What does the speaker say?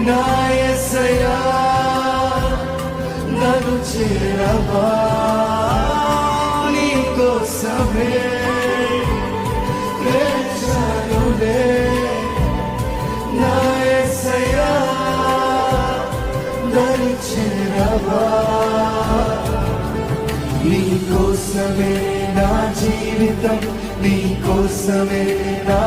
నా యేసయ్యా నన్ను చేరవా నీ కోసమే వేచానులే నా యేసయ్యా నన్ను చేరవా నీ కోసమే నా జీవితం నీ కోసమే నా